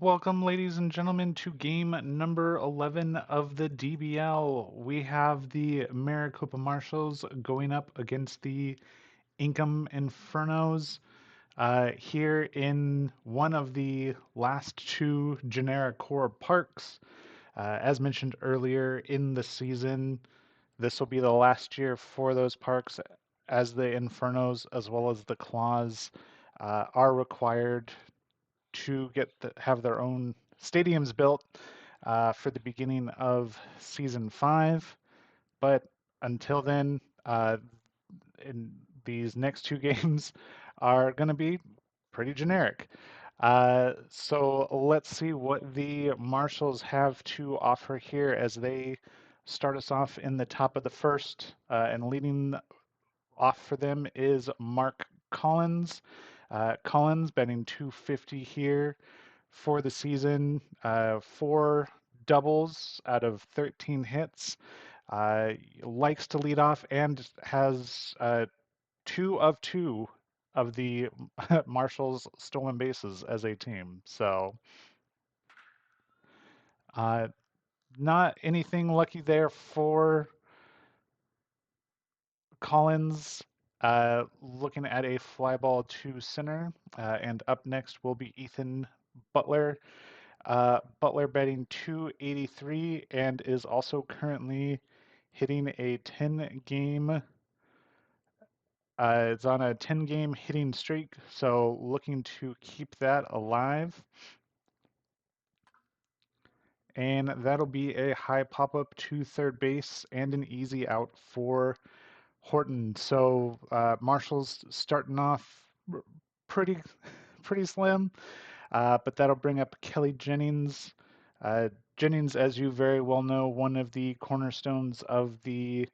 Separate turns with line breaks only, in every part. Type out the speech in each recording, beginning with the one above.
Welcome, ladies and gentlemen, to game number 11 of the DBL. We have the Maricopa Marshals going up against the Inkom Infernos here in one of the last two generic core parks. As mentioned earlier in the season, this will be the last year for those parks as the Infernos as well as the Claws are required to have their own stadiums built for the beginning of season 5. But until then, in these next two games are going to be pretty generic. So let's see what the Marshals have to offer here as they start us off in the top of the first. And leading off for them is Mark Collins. Collins betting 250 here for the season, 4 doubles out of 13 hits. Likes to lead off and has 2 of 2 of the Marshals stolen bases as a team. So uh, not anything lucky there for Collins. Looking at a fly ball to center. And up next will be Ethan Butler. Butler betting 283 and is also currently hitting a 10 game. It's on a 10 game hitting streak, so looking to keep that alive. And that'll be a high pop up to third base and an easy out for Horton. So Marshall's starting off pretty pretty slim. But that'll bring up Kelly Jennings. Jennings, as you very well know, one of the cornerstones of the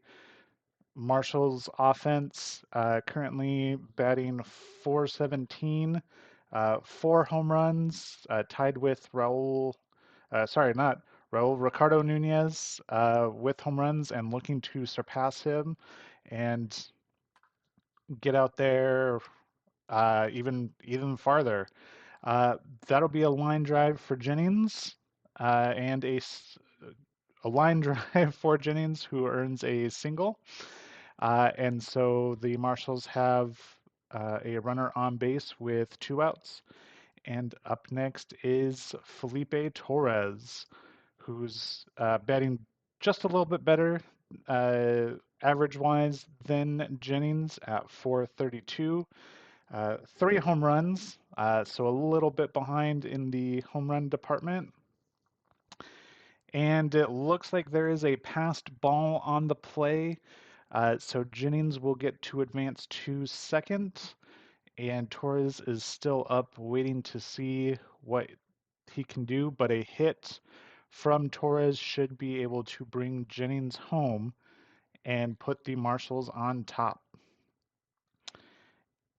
Marshals offense, currently batting 417, 4 home runs, tied with not Raul, Ricardo Nunez with home runs and looking to surpass him and get out there even farther. Uh, that'll be a line drive for Jennings and a line drive for Jennings, who earns a single. And so the Marshals have a runner on base with 2 outs. And up next is Felipe Torres, who's batting just a little bit better average wise than Jennings at 432. 3 home runs, so a little bit behind in the home run department. And it looks like there is a passed ball on the play. So Jennings will get to advance to second, and Torres is still up waiting to see what he can do. But a hit from Torres should be able to bring Jennings home and put the Marshals on top.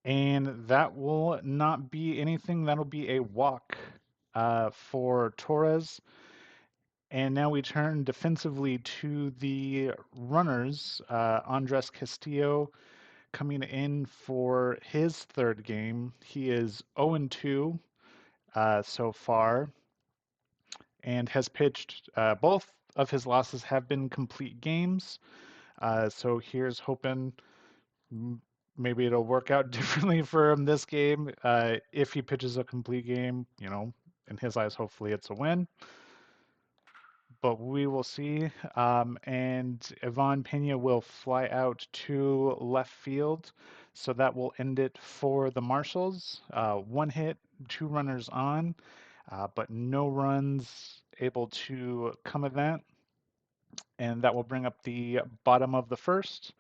And that will not be anything. That'll be a walk for Torres. And now we turn defensively to the runners. Andres Castillo coming in for his third game. He is 0-2 so far and has pitched. Both of his losses have been complete games. So here's hoping maybe it'll work out differently for him this game. If he pitches a complete game, in his eyes, hopefully it's a win. But we will see. And Ivan Pena will fly out to left field. So that will end it for the Marshals. 1 hit, 2 runners on, but no runs able to come of that. And that will bring up the bottom of the first.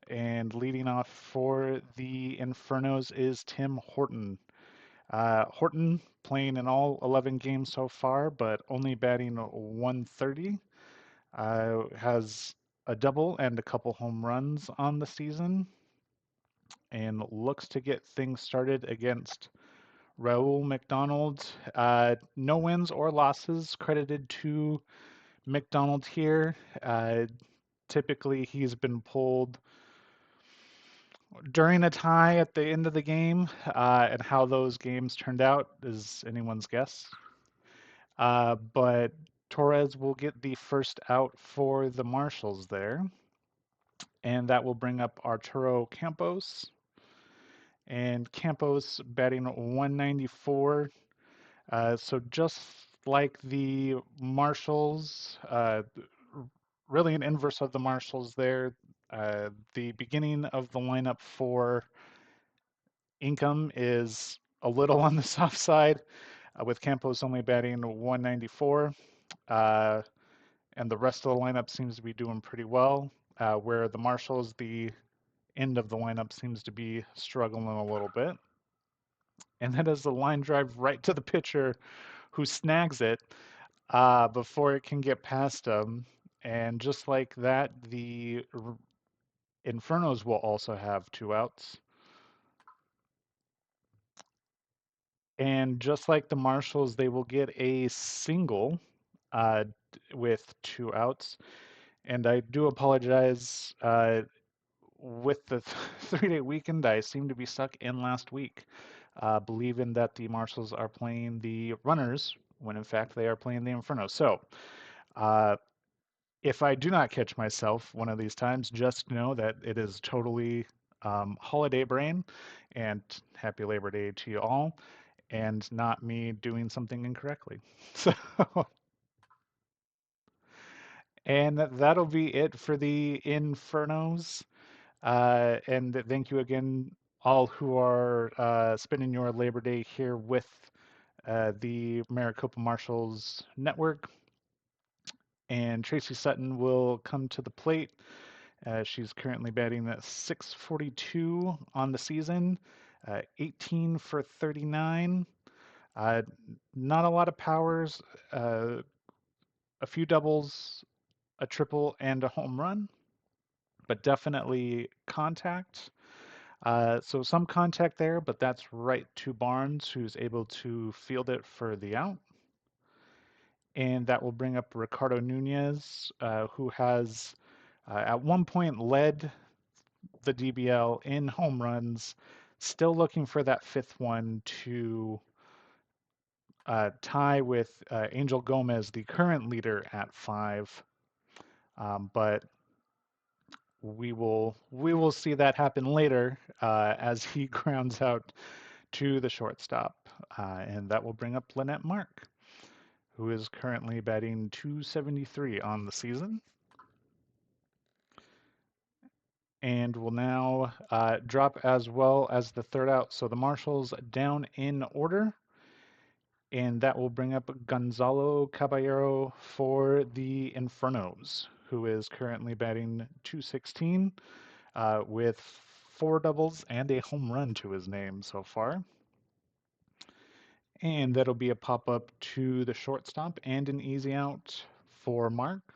And leading off for the Infernos is Tim Horton. Horton playing in all 11 games so far, but only batting 130. Has a double and a couple home runs on the season, and looks to get things started against Raul McDonald. No wins or losses credited to McDonald here. Typically, he's been pulled during a tie at the end of the game, and how those games turned out is anyone's guess. But Torres will get the first out for the Marshals there, and that will bring up Arturo Campos. And Campos batting 194. So just like the Marshals, really an inverse of the Marshals there. The beginning of the lineup for Inkom is a little on the soft side, with Campos only batting 194. Uh, and the rest of the lineup seems to be doing pretty well, where the Marshals, the end of the lineup seems to be struggling a little bit. And that is a line drive right to the pitcher who snags it before it can get past him. And just like that, the Infernos will also have two outs. And just like the Marshals, they will get a single uh, with two outs. And I do apologize. With the 3-day weekend, I seem to be stuck in last week, believing that the Marshals are playing the Runners when in fact they are playing the Inferno. So, uh, if I do not catch myself one of these times, just know that it is totally holiday brain, and happy Labor Day to you all, and not me doing something incorrectly. So, and that'll be it for the Infernos. And thank you again, all who are spending your Labor Day here with the Maricopa Marshals Network. And Tracy Sutton will come to the plate. She's currently batting at 642 on the season, 18 for 39. Uh, Not a lot of powers, uh, a few doubles, a triple, and a home run, but definitely contact. So some contact there, but that's right to Barnes, who's able to field it for the out. And that will bring up Ricardo Nunez, who has at one point led the DBL in home runs, still looking for that fifth one to tie with Angel Gomez, the current leader at five. But we will see that happen later as he grounds out to the shortstop, and that will bring up Lynette Mark, who is currently batting 273 on the season, and will now drop as well as the third out. So the Marshals down in order, and that will bring up Gonzalo Caballero for the Infernos, who is currently batting 216 with four doubles and a home run to his name so far. And that'll be a pop-up to the shortstop and an easy out for Mark.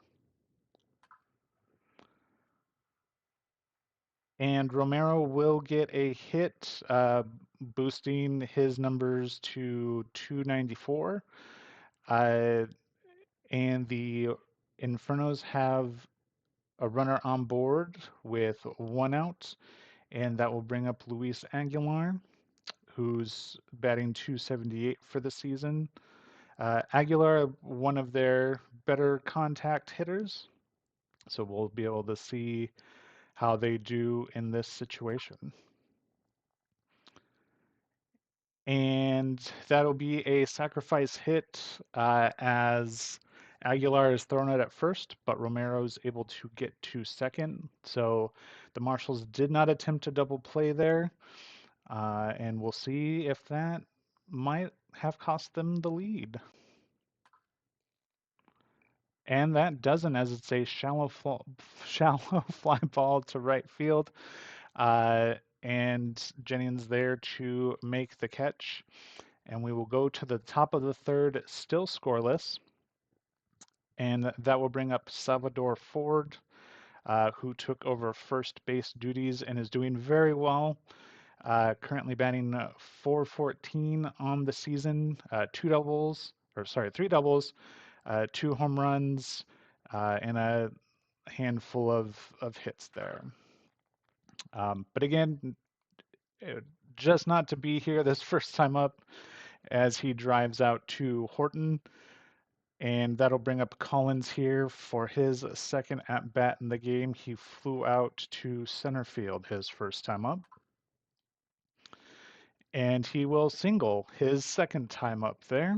And Romero will get a hit, boosting his numbers to 294. Uh, and the Infernos have a runner on board with one out, and that will bring up Luis Aguilar, who's batting 278 for the season. Aguilar, one of their better contact hitters, so we'll be able to see how they do in this situation. And that'll be a sacrifice hit as Aguilar is thrown out at first, but Romero's able to get to second. So the Marshals did not attempt a double play there, and we'll see if that might have cost them the lead. And that doesn't, as it's a shallow fly ball to right field. Uh, and Jennings there to make the catch. And we will go to the top of the third, still scoreless. And that will bring up Salvador Ford, who took over first base duties and is doing very well. Currently batting 414 on the season, three doubles, two home runs, and a handful of hits there. But again, just not to be here this first time up as he drives out to Horton. And that'll bring up Collins here for his second at bat in the game. He flew out to center field his first time up. And he will single his second time up there.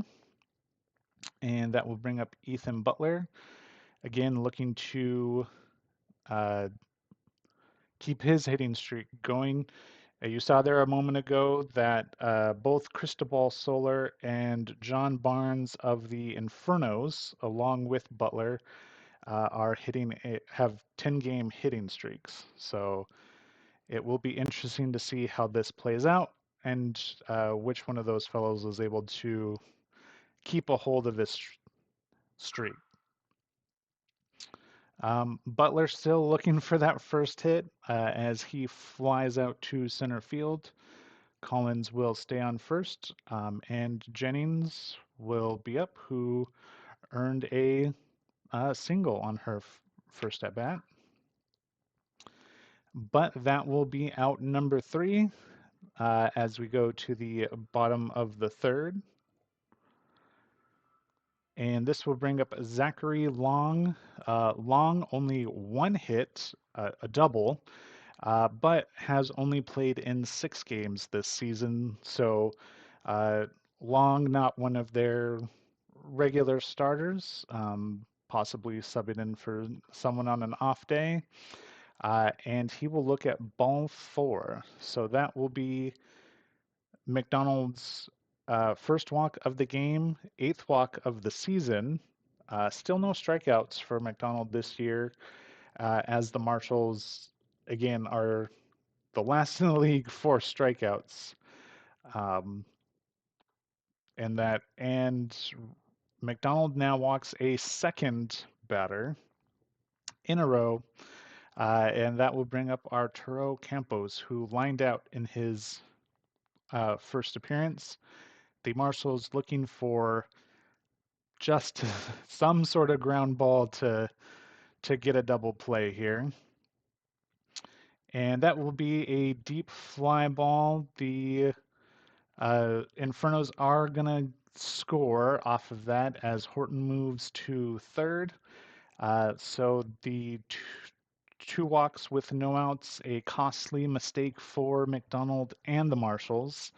And that will bring up Ethan Butler. Again, looking to uh, keep his hitting streak going. You saw there a moment ago that both Cristobal Solar and John Barnes of the Infernos, along with Butler, are have 10-game hitting streaks. So it will be interesting to see how this plays out and which one of those fellows is able to keep a hold of this streak. Butler still looking for that first hit as he flies out to center field. Collins will stay on first, and Jennings will be up, who earned a single on her first at bat. But that will be out number 3 as we go to the bottom of the third. And this will bring up Zachary Long. Long only one hit, a double, but has only played in 6 games this season. So uh, Long, not one of their regular starters, possibly subbing in for someone on an off day. And he will look at ball 4. So that will be McDonald's first walk of the game, 8th walk of the season. Still no strikeouts for McDonald this year, as the Marshals, again, are the last in the league for strikeouts. Um, and McDonald now walks a second batter in a row, and that will bring up Arturo Campos, who lined out in his first appearance. The Marshals looking for just some sort of ground ball to get a double play here. And that will be a deep fly ball. The Infernos are going to score off of that as Horton moves to third. So the two walks with no outs, a costly mistake for McDonald and the Marshals,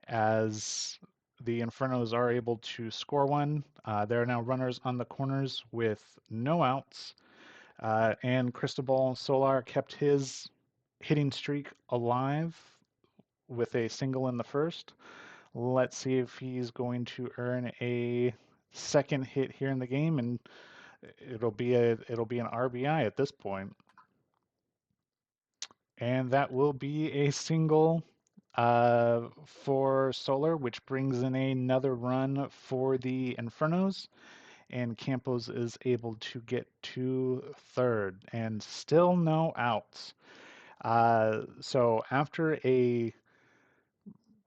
as the Infernos are able to score one. There are now runners on the corners with no outs, and Cristobal Solar kept his hitting streak alive with a single in the first. Let's see if he's going to earn a second hit here in the game, and it'll be an RBI at this point. And that will be a single for Solar, which brings in another run for the Infernos. And Campos is able to get to third, and still no outs. So after a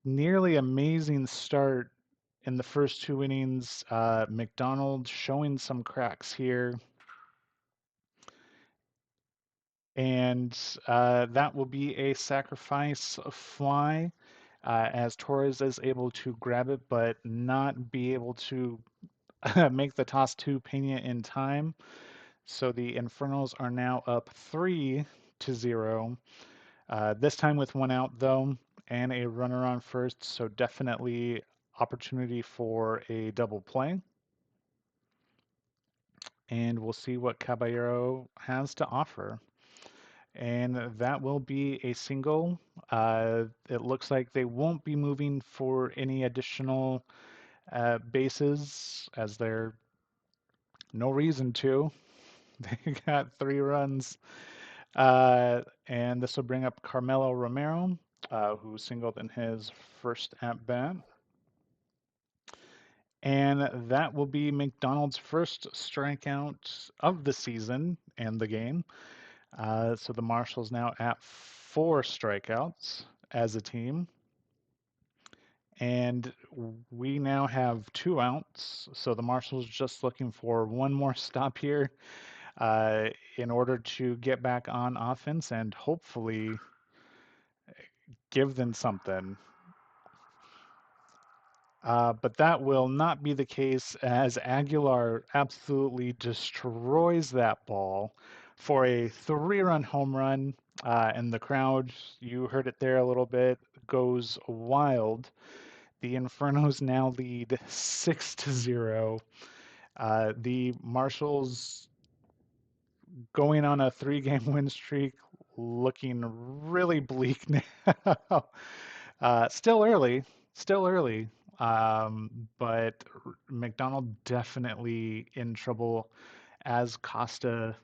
nearly amazing start in the first 2 innings, McDonald showing some cracks here. And that will be a sacrifice fly as Torres is able to grab it, but not be able to make the toss to Pena in time. So the Infernos are now up 3-0. This time with 1 out, though, and a runner on first, so definitely opportunity for a double play. And we'll see what Caballero has to offer. And that will be a single. It looks like they won't be moving for any additional bases, as there no reason to. They got 3 runs. And this will bring up Carmelo Romero, who singled in his first at bat. And that will be McDonald's first strikeout of the season and the game. So the Marshals now at 4 strikeouts as a team. And we now have 2 outs. So the Marshals just looking for one more stop here in order to get back on offense and hopefully give them something. But that will not be the case as Aguilar absolutely destroys that ball for a 3-run home run. And the crowd, you heard it there a little bit, goes wild. The Infernos now lead 6-0. The Marshals going on a 3-game win streak, looking really bleak now. Still early, still early, but McDonald definitely in trouble as Costa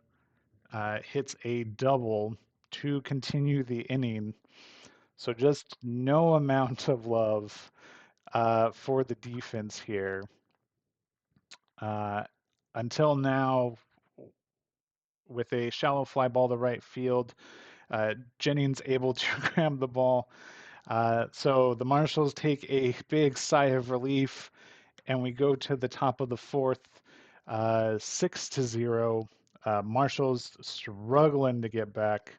hits a double to continue the inning. So just no amount of love for the defense here. Uh, until now, with a shallow fly ball to right field, Jennings able to grab the ball. So the Marshals take a big sigh of relief, and we go to the top of the fourth, 6-0. Marshals struggling to get back,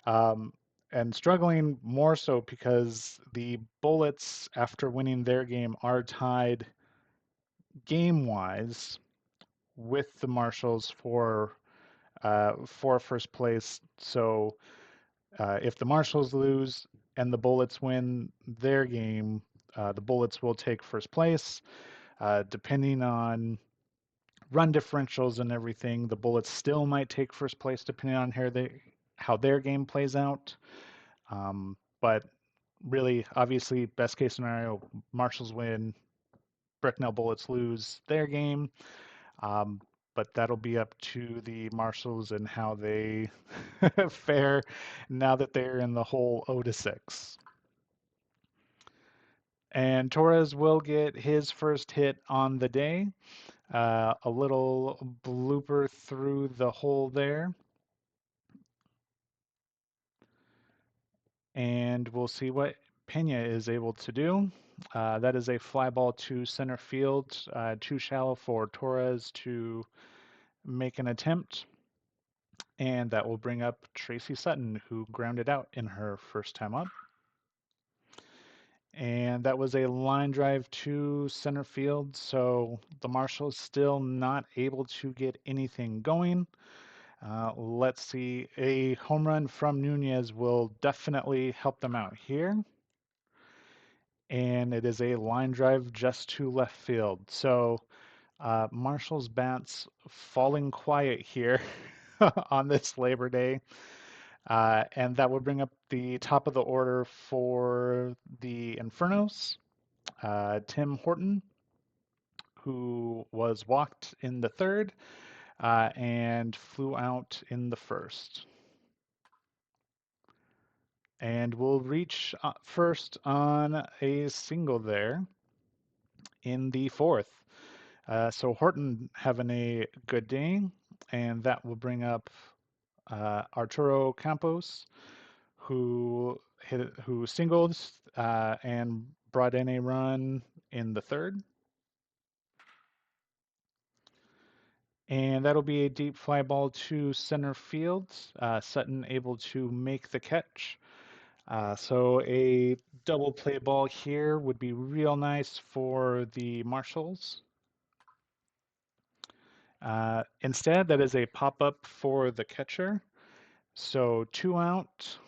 um, and struggling more so because the Bullets, after winning their game, are tied game-wise with the Marshals for first place. So if the Marshals lose and the Bullets win their game, the Bullets will take first place. Depending on run differentials and everything, the Bullets still might take first place depending on how their game plays out. But really, obviously, best case scenario, Marshals win, Bracknell Bullets lose their game. Um, but that'll be up to the Marshals and how they fare now that they're in the hole 0-6. And Torres will get his first hit on the day. A little blooper through the hole there. And we'll see what Pena is able to do. That is a fly ball to center field, too shallow for Torres to make an attempt. And that will bring up Tracy Sutton, who grounded out in her first time up. And that was a line drive to center field. So the Marshals still not able to get anything going. Let's see. A home run from Nunez will definitely help them out here. And it is a line drive just to left field. So Marshall's bats falling quiet here on this Labor Day. And that would bring up the top of the order for the Infernos. Tim Horton, who was walked in the third and flew out in the first. And we'll reach first on a single there in the fourth. So Horton having a good day, and that will bring up Arturo Campos, who singled and brought in a run in the third. And that'll be a deep fly ball to center field. Sutton able to make the catch. So a double play ball here would be real nice for the Marshals. Instead, that is a pop-up for the catcher. So 2 out,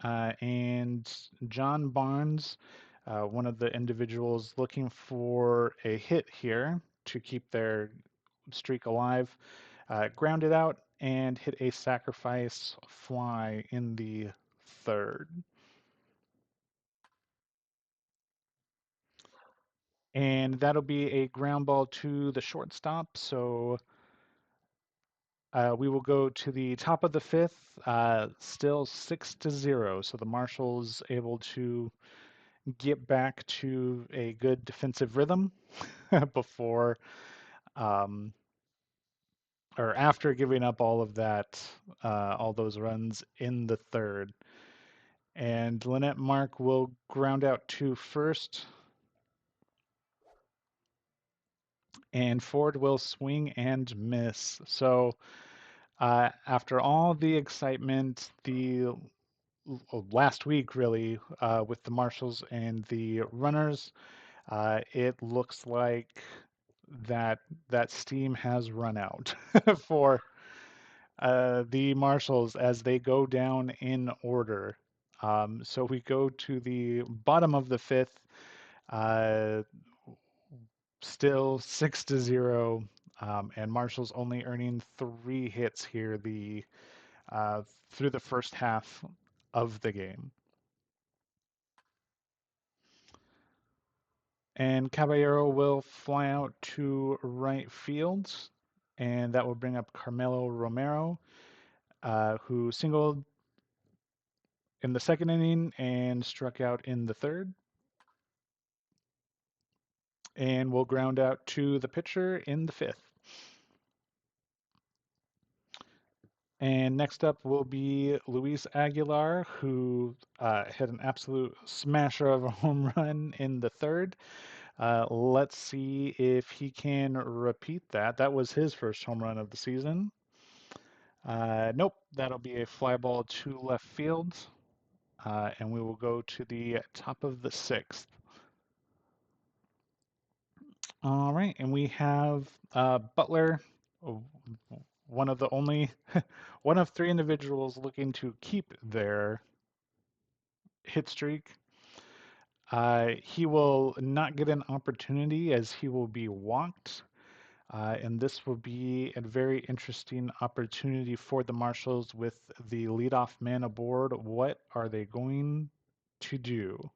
and John Barnes, one of the individuals looking for a hit here to keep their streak alive, grounded out and hit a sacrifice fly in the third. And that'll be a ground ball to the shortstop. So we will go to the top of the fifth, still 6-0. So the Marshals able to get back to a good defensive rhythm before or after giving up all of that, all those runs in the third. And Lynette Mark will ground out to first. And Ford will swing and miss. So after all the excitement, the last week really with the Marshals and the runners, It looks like that that steam has run out for the Marshals as they go down in order. So we go to the bottom of the fifth, uh, still 6-0, and Marshall's only earning 3 hits here uh, through the first half of the game. And Caballero will fly out to right field, and that will bring up Carmelo Romero, who singled in the second inning and struck out in the third. And will ground out to the pitcher in the fifth. And next up will be Luis Aguilar, who hit an absolute smasher of a home run in the third. Let's see if he can repeat that. That was his first home run of the season. Nope, that'll be a fly ball to left field. And we will go to the top of the sixth. All right, and we have Butler, one of the only, one of 3 individuals looking to keep their hit streak. He will not get an opportunity as he will be walked. And this will be a very interesting opportunity for the Marshals with the leadoff man aboard. What are they going to do?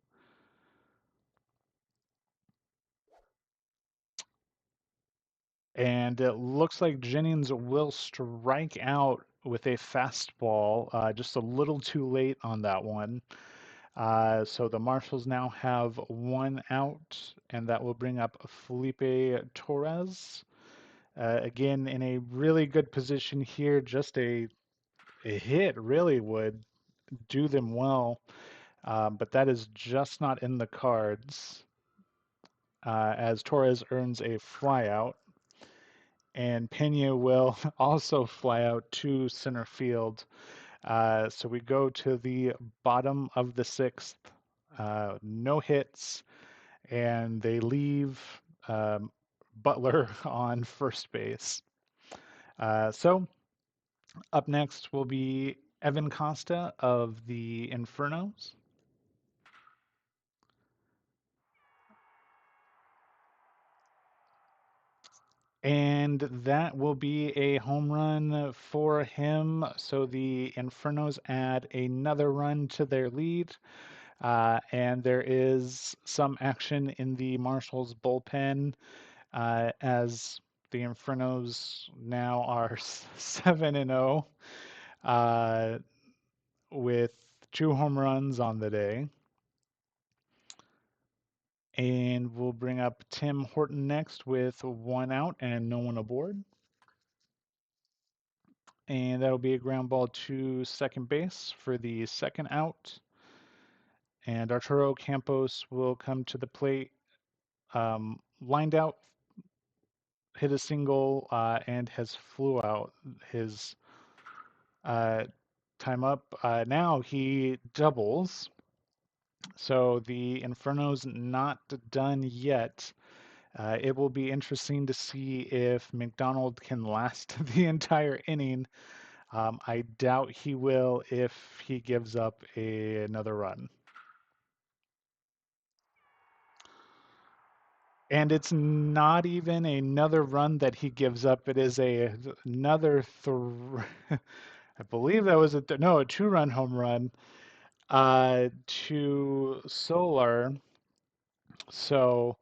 And it looks like Jennings will strike out with a fastball, just a little too late on that one. So the Marshals now have 1 out, and that will bring up Felipe Torres. Again, in a really good position here, just a hit really would do them well, but that is just not in the cards as Torres earns a flyout. And Pena will also fly out to center field. So we go to the bottom of the sixth, no hits, and they leave um, Butler on first base. So up next will be Evan Costa of the Infernos. And that will be a home run for him. So the Infernos add another run to their lead. And there is some action in the Marshals bullpen as the Infernos now are 7-0 with 2 home runs on the day. And we'll bring up Tim Horton next with 1 out and no one aboard. And that'll be a ground ball to second base for the second out. And Arturo Campos will come to the plate, lined out, hit a single, and has flew out his time up. Now he doubles. So the Inferno's not done yet. It will be interesting to see if McDonald can last the entire inning. I doubt he will if he gives up another run. And it's not even another run that he gives up. It is another I believe that was a 2-run home run to Solar. So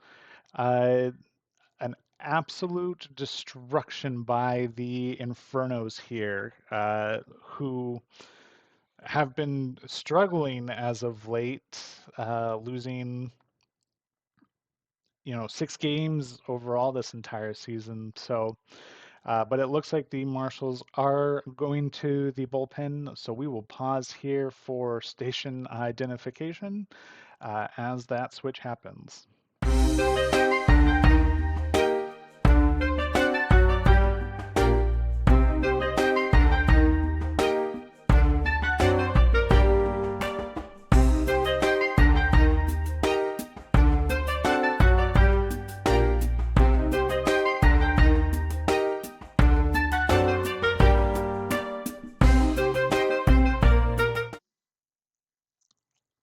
an absolute destruction by the Infernos here, who have been struggling as of late, losing 6 games overall this entire season. So, but it looks like the Marshals are going to the bullpen. So we will pause here for station identification as that switch happens.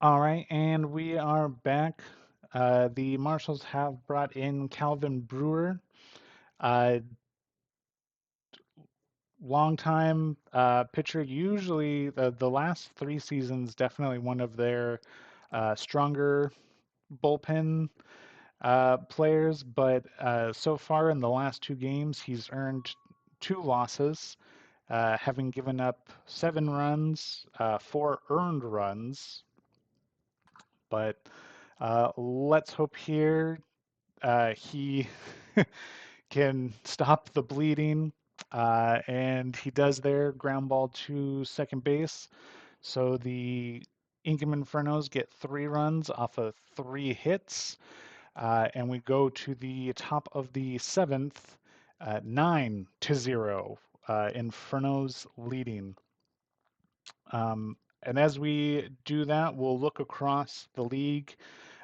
All right, and we are back. The Marshals have brought in Calvin Brewer, uh, longtime pitcher. Usually, the last 3 seasons, definitely one of their stronger bullpen players. But so far in the last 2 games, he's earned 2 losses, having given up 7 runs, 4 earned runs. But let's hope here he can stop the bleeding. And he does there, ground ball to second base. So the Inkom Infernos get 3 runs off of 3 hits. And we go to the top of the seventh, 9-0. Infernos leading. And as we do that, we'll look across the league.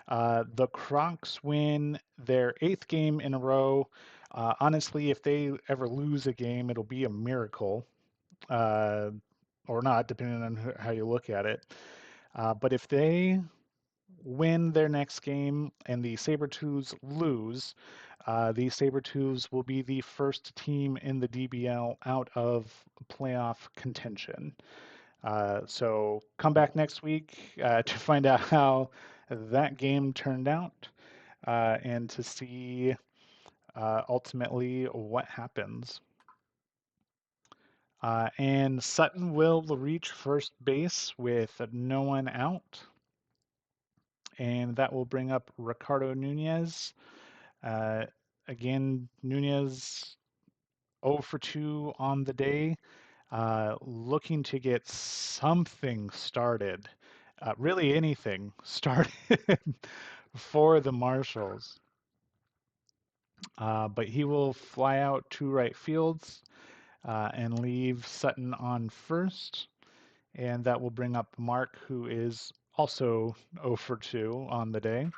The Crocs win their 8th game in a row. Honestly, if they ever lose a game, it'll be a miracle, uh, or not, depending on how you look at it. But if they win their next game and the Sabretooths lose, the Sabretooths will be the first team in the DBL out of playoff contention. So come back next week to find out how that game turned out and to see ultimately what happens. And Sutton will reach first base with no one out. And that will bring up Ricardo Nunez. Uh, Again, Nunez 0 for 2 on the day, looking to get something started, really anything started for the Marshals. But he will fly out to right fields and leave Sutton on first. And that will bring up Mark, who is also 0 for 2 on the day.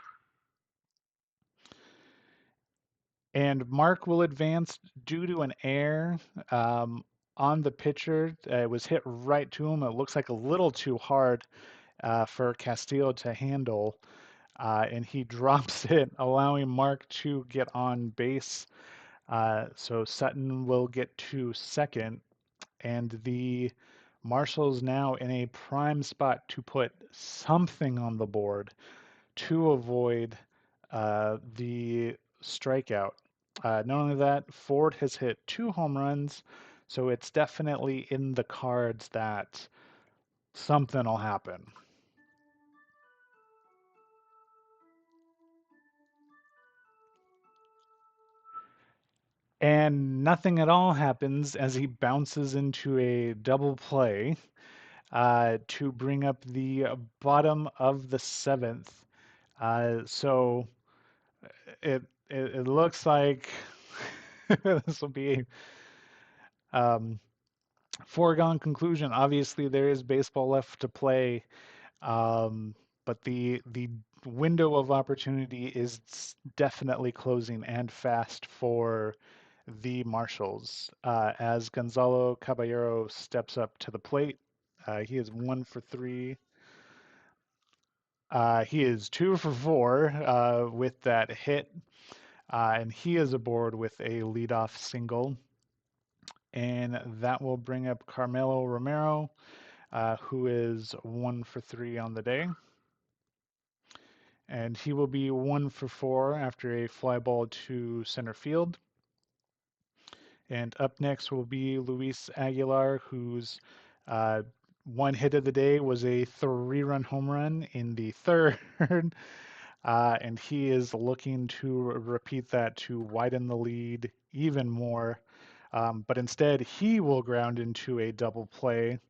And Mark will advance due to an error on the pitcher. It was hit right to him. It looks like a little too hard for Castillo to handle. And he drops it, allowing Mark to get on base. So Sutton will get to second. And the Marshals now in a prime spot to put something on the board to avoid the strikeout. Not only that, Ford has hit 2 home runs, so it's definitely in the cards that something will happen. And nothing at all happens as he bounces into a double play to bring up the bottom of the seventh. So it looks like this will be a foregone conclusion. Obviously, there is baseball left to play, but the window of opportunity is definitely closing and fast for the Marshals as Gonzalo Caballero steps up to the plate. He is 1 for 3. He is 2 for 4 with that hit, and he is aboard with a leadoff single. And that will bring up Carmelo Romero, who is 1 for 3 on the day. And he will be 1 for 4 after a fly ball to center field. And up next will be Luis Aguilar, whose uh, one hit of the day was a 3-run home run in the third. And he is looking to repeat that to widen the lead even more. But instead, he will ground into a double play.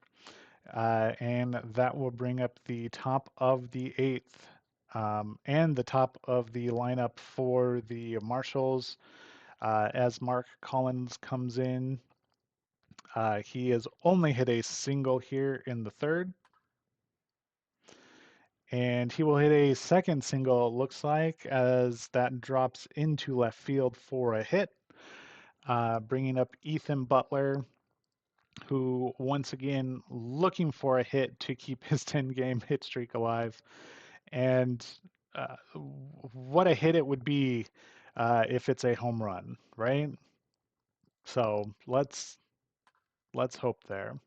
And that will bring up the top of the eighth and the top of the lineup for the Marshals as Mark Collins comes in. He has only hit a single here in the third. And he will hit a second single, it looks like, as that drops into left field for a hit, bringing up Ethan Butler. who once again looking for a hit to keep his 10-game hit streak alive. And uh, what a hit it would be if it's a home run, right? So let's hope there.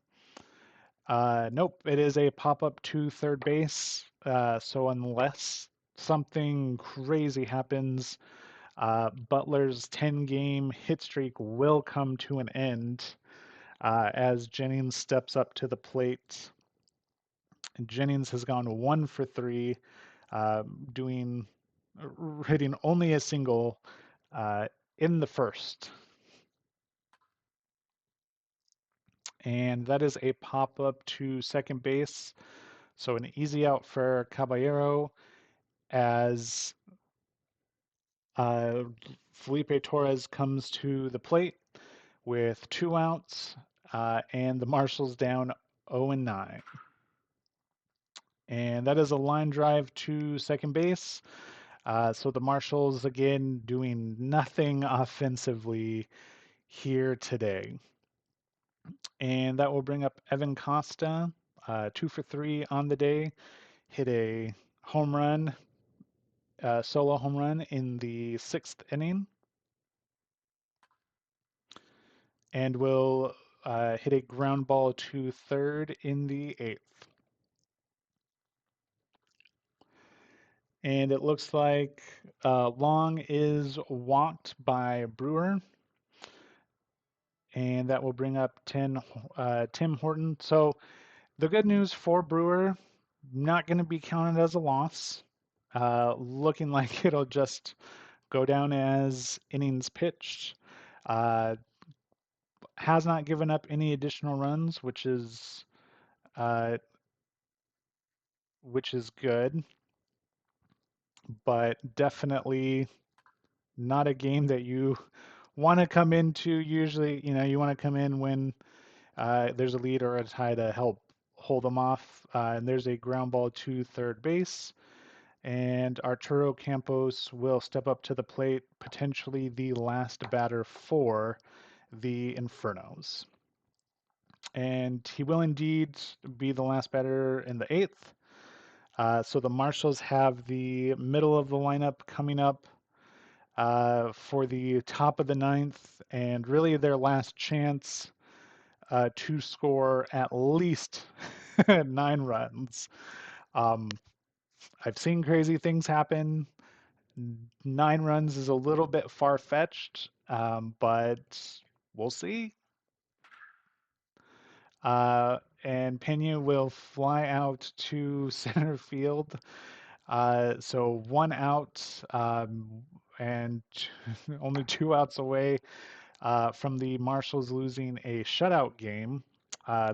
Nope, it is a pop up to third base. So unless something crazy happens, Butler's 10-game hit streak will come to an end as Jennings steps up to the plate. Jennings has gone 1 for 3, uh, doing hitting only a single uh, in the first. And that is a pop up to second base. So an easy out for Caballero as uh, Felipe Torres comes to the plate with 2 outs, and the Marshals down 0-9. And that is a line drive to second base. So the Marshals again doing nothing offensively here today. And that will bring up Evan Costa, 2 for 3 on the day, hit a home run, solo home run in the 6th inning, and will hit a ground ball to third in the 8th. And it looks like Long is walked by Brewer, and that will bring up Tim Horton. So the good news for Brewer, not going to be counted as a loss. Looking like it'll just go down as innings pitched. Uh, has not given up any additional runs, uh, which is good, but definitely not a game that you want to come into. Usually, you want to come in when there's a lead or a tie to help hold them off. And there's a ground ball to third base. And Arturo Campos will step up to the plate, potentially the last batter for the Infernos. And he will indeed be the last batter in the 8th. So the Marshals have the middle of the lineup coming up for the top of the 9th, and really their last chance to score at least 9 runs. Um, I've seen crazy things happen. 9 runs is a little bit far-fetched, but we'll see. And Pena will fly out to center field. So 1 out, and only 2 outs away from the Marshals losing a shutout game.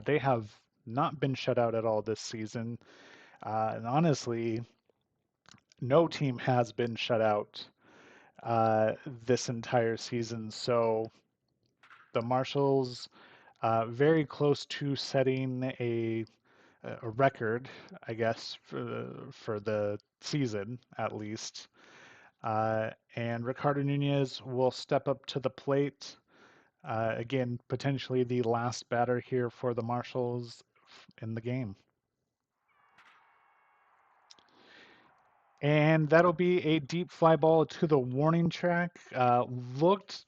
They have not been shut out at all this season. And honestly, no team has been shut out this entire season. So the Marshals very close to setting a record, I guess, for the season at least. And Ricardo Nunez will step up to the plate. Again, potentially the last batter here for the Marshals in the game. And that'll be a deep fly ball to the warning track. Looked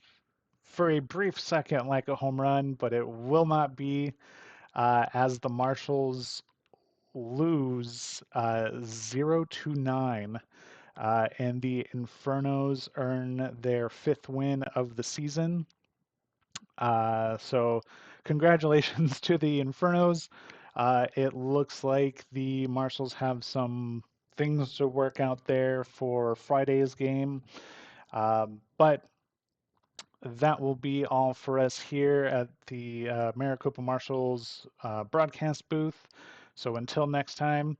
for a brief second like a home run, but it will not be as the Marshals lose 0-9. And the Infernos earn their 5th win of the season. So congratulations to the Infernos. It looks like the Marshals have some things to work out there for Friday's game. But that will be all for us here at the Maricopa Marshals broadcast booth. So until next time,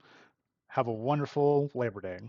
have a wonderful Labor Day.